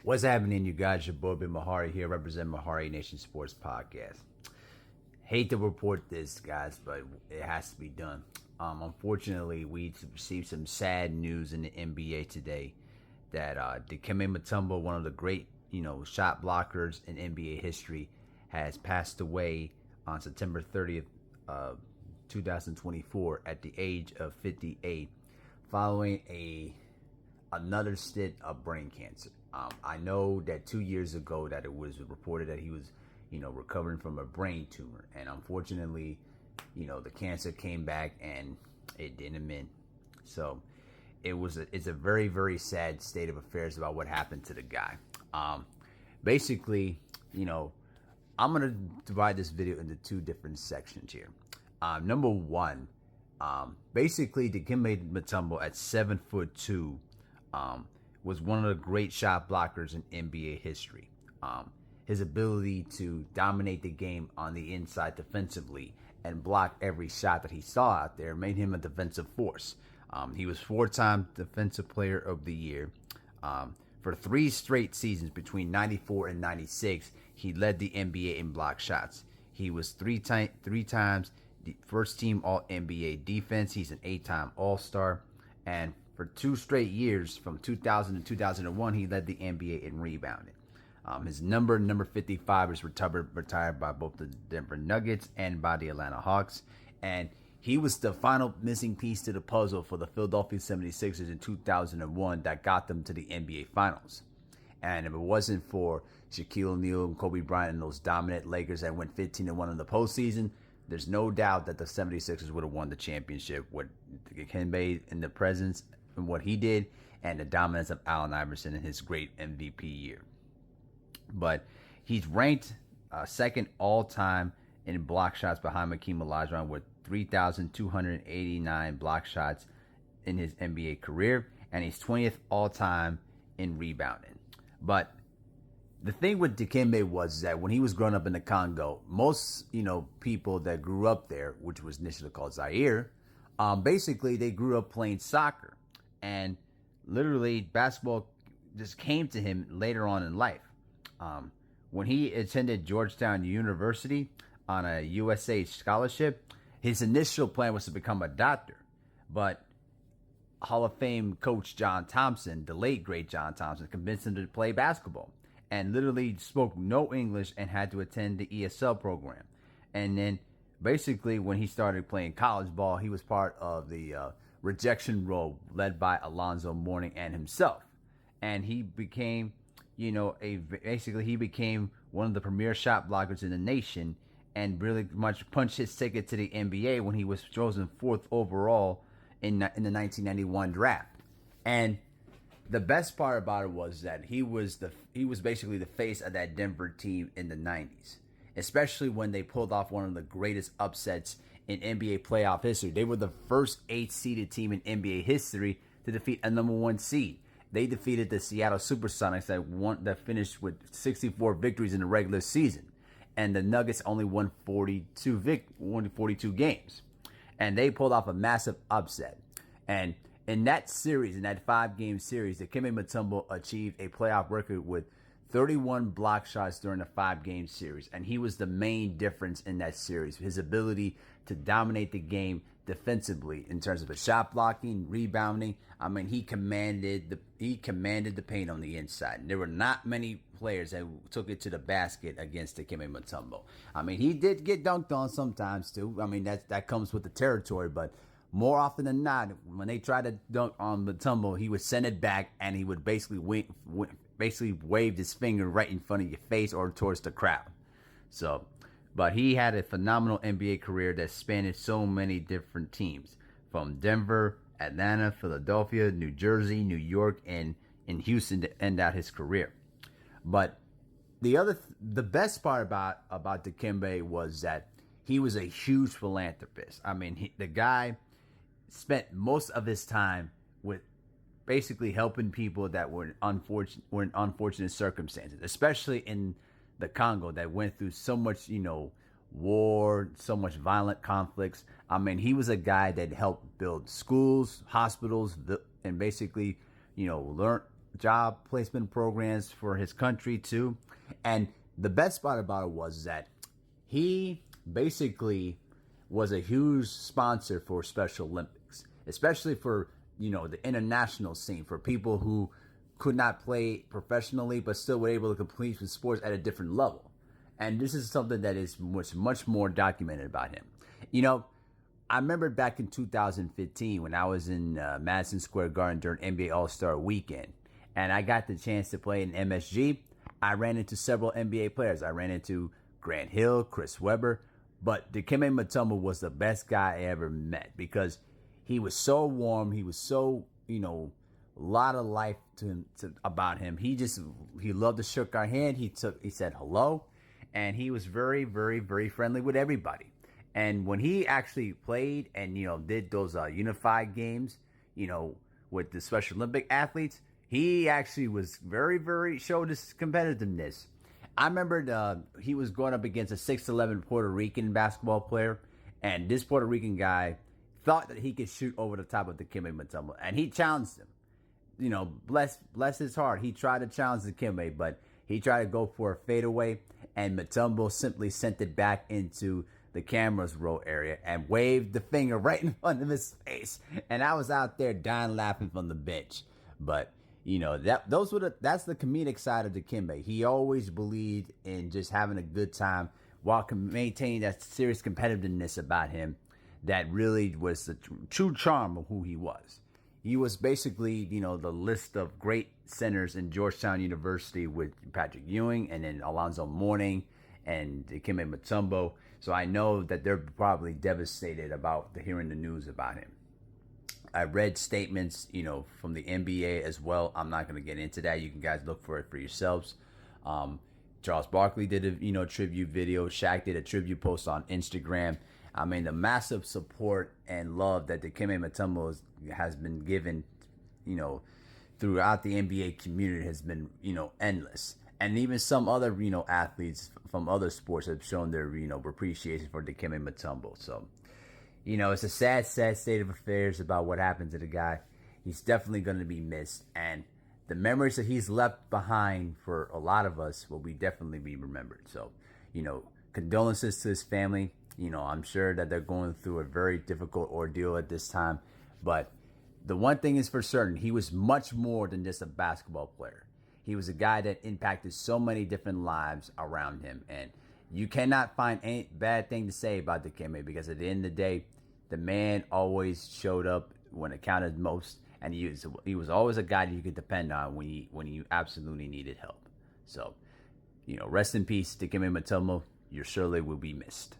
What's happening, you guys? Your boy, Ben Mahari here, representing Mahari Nation Sports Podcast. Hate to report this, guys, but it has to be done. Unfortunately, we received some sad news in the NBA today that Dikembe Mutombo, one of the great, shot blockers in NBA history, has passed away on September 30th, 2024, at the age of 58, following another stint of brain cancer. I know that 2 years ago that it was reported that he was, recovering from a brain tumor, and unfortunately, the cancer came back and it didn't mend. So it's a very, very sad state of affairs about what happened to the guy. Basically, I'm gonna divide this video into two different sections here. Number one, basically Dikembe Mutombo at 7'2", was one of the great shot blockers in NBA history. His ability to dominate the game on the inside defensively and block every shot that he saw out there made him a defensive force. He was 4-time Defensive Player of the Year. For 3 straight seasons between 94 and 96, he led the NBA in block shots. He was three times the first team All-NBA defense. He's an 8-time All-Star. And for 2 straight years, from 2000 to 2001, he led the NBA in rebounding. His number 55, was retired by both the Denver Nuggets and by the Atlanta Hawks. And he was the final missing piece to the puzzle for the Philadelphia 76ers in 2001 that got them to the NBA Finals. And if it wasn't for Shaquille O'Neal and Kobe Bryant and those dominant Lakers that went 15-1 in the postseason, there's no doubt that the 76ers would have won the championship with Dikembe in the presence and what he did, and the dominance of Allen Iverson in his great MVP year. But he's ranked second all-time in block shots behind Hakeem Olajuwon with 3,289 block shots in his NBA career, and he's 20th all-time in rebounding. But the thing with Dikembe was that when he was growing up in the Congo, most people that grew up there, which was initially called Zaire, basically they grew up playing soccer, and literally basketball just came to him later on in life. When he attended Georgetown University on a USA scholarship, his initial plan was to become a doctor, but Hall of Fame coach John Thompson, the late great John Thompson, convinced him to play basketball, and literally spoke no English and had to attend the ESL program. And then basically when he started playing college ball, he was part of the rejection roll led by Alonzo Mourning and himself. And he became, he became one of the premier shot blockers in the nation, and really much punched his ticket to the NBA when he was chosen 4th overall in the 1991 draft. And the best part about it was that he was basically the face of that Denver team in the 90s, especially when they pulled off one of the greatest upsets in NBA playoff history. They were the first 8-seeded team in NBA history to defeat a number 1 seed. They defeated the Seattle Supersonics that finished with 64 victories in the regular season, and the Nuggets only won 42 games, and they pulled off a massive upset. And in that series, in that 5-game series, Dikembe Mutombo achieved a playoff record with 31 block shots during a 5-game series, and he was the main difference in that series. His ability to dominate the game defensively in terms of his shot blocking, rebounding. I mean, he commanded the paint on the inside. And there were not many players that took it to the basket against Dikembe Mutombo. I mean, he did get dunked on sometimes too. I mean, that comes with the territory, but more often than not, when they tried to dunk on Mutombo, he would send it back, and he would basically waved his finger right in front of your face or towards the crowd. So, but he had a phenomenal NBA career that spanned so many different teams, from Denver, Atlanta, Philadelphia, New Jersey, New York, and in Houston to end out his career. But the best part about Dikembe was that he was a huge philanthropist. I mean, the guy spent most of his time with basically helping people that were in unfortunate circumstances, especially in the Congo that went through so much, war, so much violent conflicts. I mean, he was a guy that helped build schools, hospitals, and basically, job placement programs for his country too. And the best part about it was that he basically was a huge sponsor for Special Olympics, especially for, the international scene, for people who could not play professionally but still were able to complete the sports at a different level. And this is something that is much more documented about him. I remember back in 2015 when I was in Madison Square Garden during NBA All-Star Weekend, and I got the chance to play in MSG. I ran into several NBA players. I ran into Grant Hill, Chris Webber, but Dikembe Mutombo was the best guy I ever met because he was so warm. He was so, a lot of life about him. He loved to shake our hand. He said hello, and he was very, very, very friendly with everybody. And when he actually played and, did those unified games, with the Special Olympic athletes, he actually was very, very, showed his competitiveness. I remember he was going up against a 6'11" Puerto Rican basketball player, and this Puerto Rican guy thought that he could shoot over the top of Dikembe Mutombo, and he challenged him. Bless his heart. He tried to challenge Dikembe, but he tried to go for a fadeaway, and Mutombo simply sent it back into the camera's row area and waved the finger right in front of his face. And I was out there dying laughing from the bench. But, that's the comedic side of Dikembe. He always believed in just having a good time while maintaining that serious competitiveness about him that really was the true charm of who he was. He was basically, the list of great centers in Georgetown University with Patrick Ewing and then Alonzo Mourning and Dikembe Mutombo. So I know that they're probably devastated about hearing the news about him. I read statements, from the NBA as well. I'm not going to get into that. You can guys look for it for yourselves. Charles Barkley did a tribute video. Shaq did a tribute post on Instagram. I mean, the massive support and love that Dikembe Mutombo has been given, throughout the NBA community has been, endless. And even some other, athletes from other sports have shown their, appreciation for Dikembe Mutombo. So, it's a sad state of affairs about what happened to the guy. He's definitely going to be missed. And the memories that he's left behind for a lot of us will definitely be remembered. So, condolences to his family. I'm sure that they're going through a very difficult ordeal at this time. But the one thing is for certain, he was much more than just a basketball player. He was a guy that impacted so many different lives around him. And you cannot find any bad thing to say about Dikembe because at the end of the day, the man always showed up when it counted most. And he was always a guy that you could depend on when you absolutely needed help. So, rest in peace, Dikembe Mutombo. You surely will be missed.